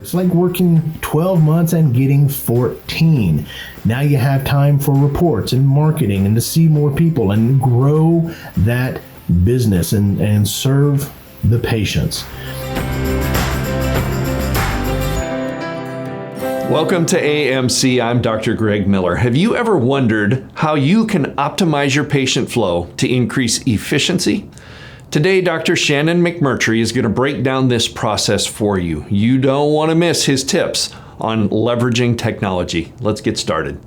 It's like working 12 months and getting 14. Now you have time for reports and marketing and to see more people and grow that business and serve the patients. Welcome to AMC. I'm Dr. Greg Miller. Have you ever wondered how you can optimize your patient flow to increase efficiency? Today, Dr. Shannon McMurtry is going to break down this process for you. You don't want to miss his tips on leveraging technology. Let's get started.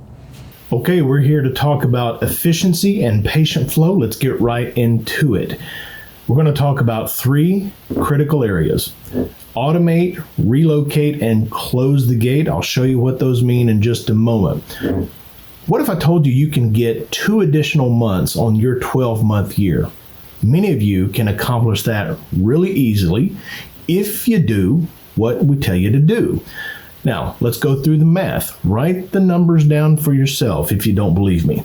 Okay, we're here to talk about efficiency and patient flow. Let's get right into it. We're going to talk about three critical areas. Automate, relocate, and close the gate. I'll show you what those mean in just a moment. What if I told you can get 2 additional months on your 12-month year? Many of you can accomplish that really easily if you do what we tell you to do. Now, let's go through the math. Write the numbers down for yourself if you don't believe me.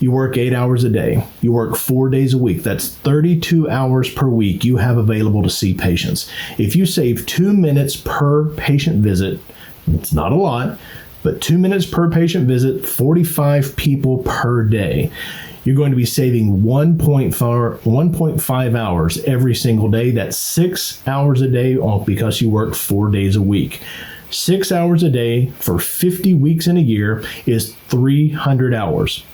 You work 8 hours a day. You work 4 days a week. That's 32 hours per week you have available to see patients. If you save 2 minutes per patient visit, it's not a lot, but 2 minutes per patient visit, 45 people per day. You're going to be saving 1.5 hours every single day. That's 6 hours a day because you work 4 days a week. 6 hours a day for 50 weeks in a year is 300 hours.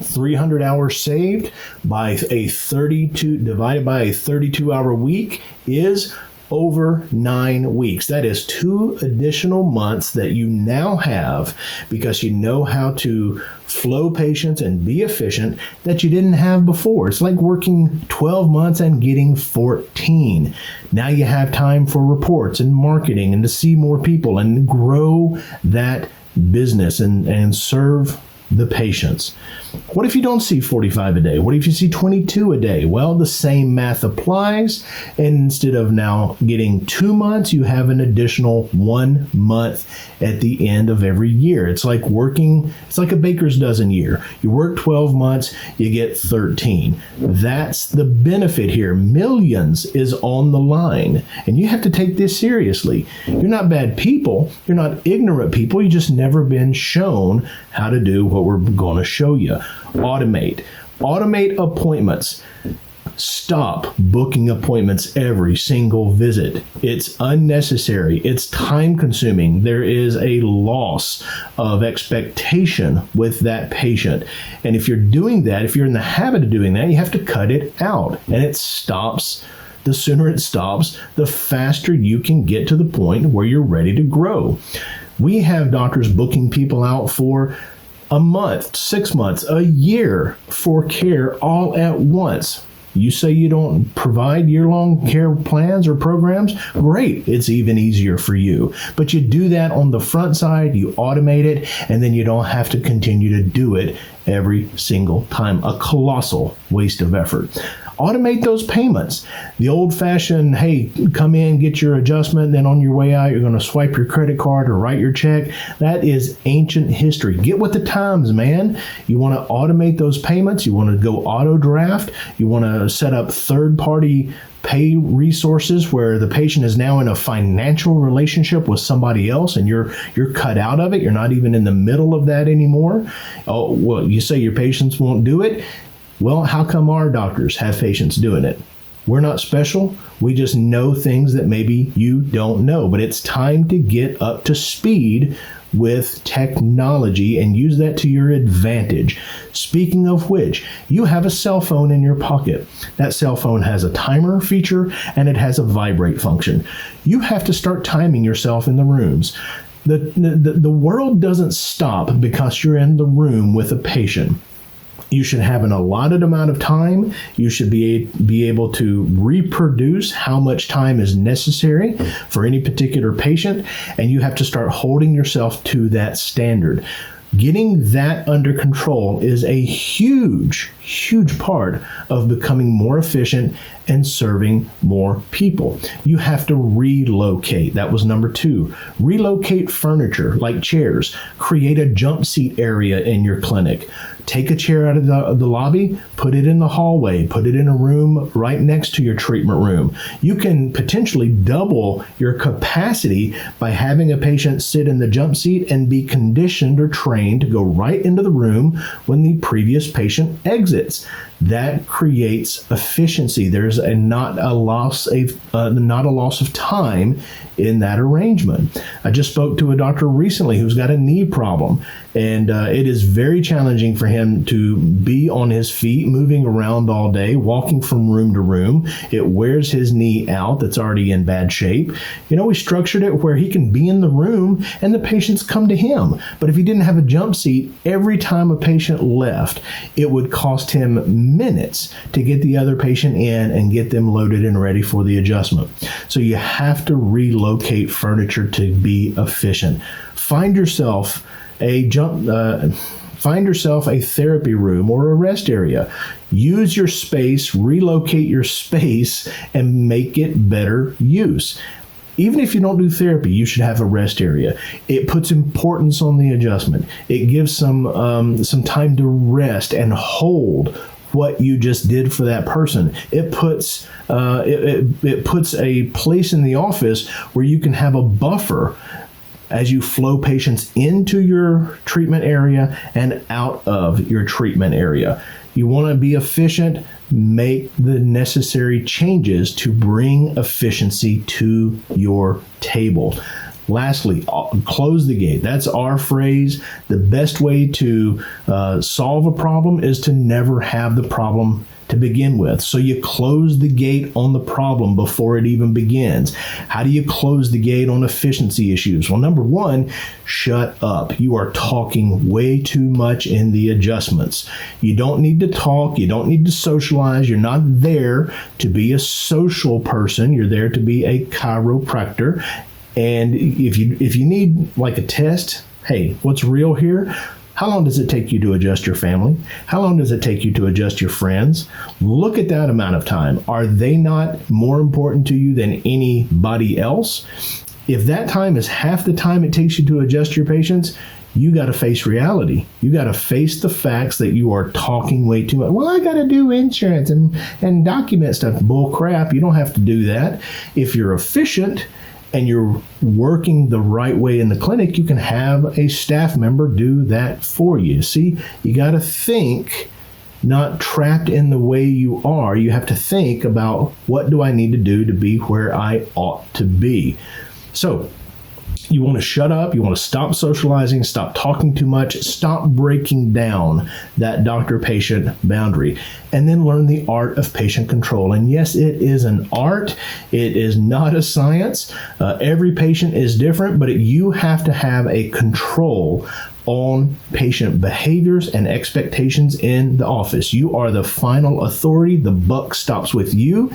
300 hours saved by a 32 divided by a 32-hour week is over 9 weeks. That is 2 additional months that you now have because you know how to flow patients and be efficient that you didn't have before. It's like working 12 months and getting 14. Now you have time for reports and marketing and to see more people and grow that business and serve the patients. What if you don't see 45 a day? What if you see 22 a day? Well, the same math applies. And instead of now getting 2 months, you have an additional 1 month at the end of every year. It's like a baker's dozen year. You work 12 months, you get 13. That's the benefit here. Millions is on the line. And you have to take this seriously. You're not bad people. You're not ignorant people. You just never been shown how to do what we're going to show you. Automate appointments. Stop booking appointments every single visit. It's unnecessary. It's time consuming. There is a loss of expectation with that patient. And if you're doing that, if you're in the habit of doing that, you have to cut it out. And it stops. The sooner it stops, the faster you can get to the point where you're ready to grow. We have doctors booking people out for a month, 6 months, a year for care all at once. You say you don't provide year-long care plans or programs? Great, it's even easier for you. But you do that on the front side, you automate it, and then you don't have to continue to do it every single time. A colossal waste of effort. Automate those payments. The old-fashioned, hey, come in, get your adjustment, then on your way out, you're going to swipe your credit card or write your check. That is ancient history. Get with the times, man. You want to automate those payments. You want to go auto draft. You want to set up third-party pay resources where the patient is now in a financial relationship with somebody else and you're cut out of it. You're not even in the middle of that anymore. Oh, well, you say your patients won't do it. Well, how come our doctors have patients doing it? We're not special. We just know things that maybe you don't know. But it's time to get up to speed with technology and use that to your advantage. Speaking of which, you have a cell phone in your pocket. That cell phone has a timer feature and it has a vibrate function. You have to start timing yourself in the rooms. The world doesn't stop because you're in the room with a patient. You should have an allotted amount of time. You should be able to reproduce how much time is necessary for any particular patient, and you have to start holding yourself to that standard. Getting that under control is a huge, huge part of becoming more efficient and serving more people. You have to relocate. That was number 2. Relocate furniture like chairs. Create a jump seat area in your clinic. Take a chair out of the lobby, put it in the hallway, put it in a room right next to your treatment room. You can potentially double your capacity by having a patient sit in the jump seat and be conditioned or trained to go right into the room when the previous patient exits. That creates efficiency. There's not a loss of time in that arrangement. I just spoke to a doctor recently who's got a knee problem, and it is very challenging for him to be on his feet, moving around all day, walking from room to room. It wears his knee out that's already in bad shape. We structured it where he can be in the room and the patients come to him. But if he didn't have a jump seat, every time a patient left, it would cost him minutes to get the other patient in and get them loaded and ready for the adjustment. So you have to relocate furniture to be efficient. Find yourself a therapy room or a rest area. Use your space, relocate your space, and make it better use. Even if you don't do therapy, you should have a rest area. It puts importance on the adjustment. It gives some time to rest and hold what you just did for that person. It puts a place in the office where you can have a buffer as you flow patients into your treatment area and out of your treatment area. You want to be efficient, make the necessary changes to bring efficiency to your table. Lastly, close the gate. That's our phrase. The best way to solve a problem is to never have the problem to begin with. So you close the gate on the problem before it even begins. How do you close the gate on efficiency issues? Well, number one, shut up. You are talking way too much in the adjustments. You don't need to talk. You don't need to socialize. You're not there to be a social person. You're there to be a chiropractor. And if you need like a test, hey, what's real here? How long does it take you to adjust your family? How long does it take you to adjust your friends? Look at that amount of time. Are they not more important to you than anybody else? If that time is half the time it takes you to adjust your patients, you got to face reality. You got to face the facts that you are talking way too much. Well, I got to do insurance and document stuff. Bull crap. You don't have to do that. If you're efficient and you're working the right way in the clinic, you can have a staff member do that for you. See, you got to think, not trapped in the way you are. You have to think about, what do I need to do to be where I ought to be? So you want to shut up. You want to stop socializing, stop talking too much, stop breaking down that doctor-patient boundary, and then learn the art of patient control. And yes, it is an art. It is not a science. Every patient is different, but you have to have a control on patient behaviors and expectations in the office. You are the final authority. The buck stops with you,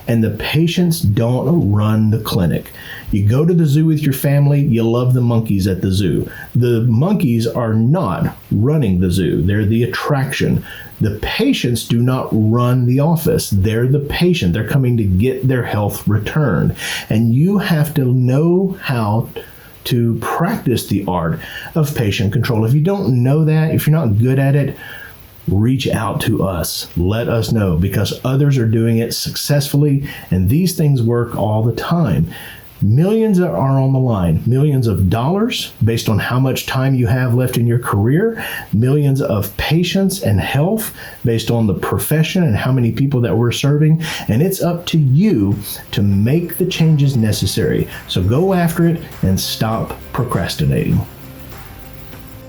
and the patients don't run the clinic. You go to the zoo with your family, you love the monkeys at the zoo. The monkeys are not running the zoo. They're the attraction. The patients do not run the office. They're the patient. They're coming to get their health returned. And you have to know how to practice the art of patient control. If you don't know that, if you're not good at it, reach out to us. Let us know, because others are doing it successfully, and these things work all the time. Millions are on the line. Millions of dollars based on how much time you have left in your career. Millions of patients and health based on the profession and how many people that we're serving. And it's up to you to make the changes necessary. So go after it and stop procrastinating.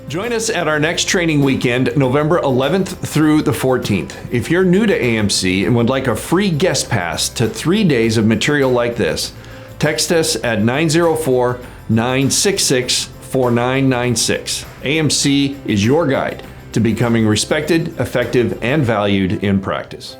Join us at our next training weekend, November 11th through the 14th. If you're new to AMC and would like a free guest pass to 3 days of material like this, text us at 904-966-4996. AMC is your guide to becoming respected, effective, and valued in practice.